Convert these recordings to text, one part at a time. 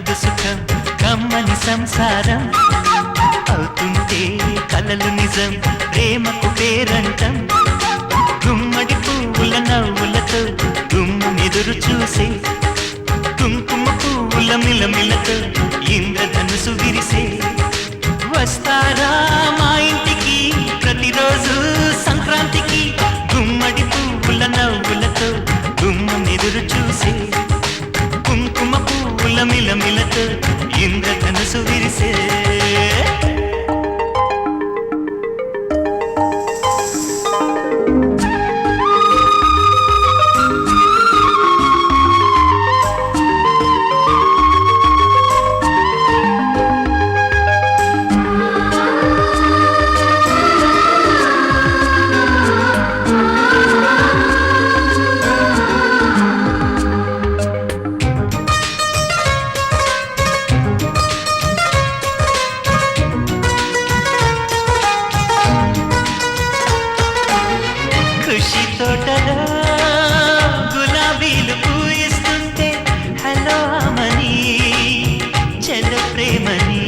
కలుగు సుఖం కమ్మని సంసారం అవుతుంటే కలలు నిజం ప్రేమకు పేరంటం గుమ్మడి పువ్వుల నవ్వులతో గుమ్మెదురు చూసే కుంకుమ పువ్వుల మిలమిలతో ఇంద్రధనుసు విరిసే వస్తారా మా ఇంటికి ప్రతిరోజు సంక్రాంతికి గుమ్మడి పువ్వుల నవ్వులతో గుమ్మెదురు చూసే కుంకుమ పువ్వుల మిలమిలతో ఇంద్రధనుసు విరిసే ఖుషి తోటలో గులాబీలు పూయిస్తుంటే హలో అమని చెల ప్రేమని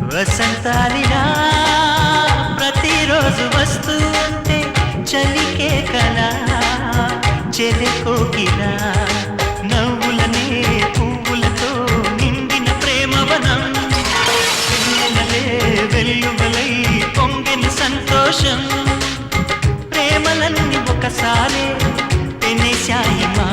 వసంతాలిలా ప్రతిరోజు వస్తూ ఉంటే చలికే కలా చెలి కోకిలా నవ్వులనే పువ్వులతో నిండిన ప్రేమవనం వెన్నెలలే వెల్లువలై పొంగిన సంతోషం ప్రేమలన్నీ ఒకసారి తినేశాయి మా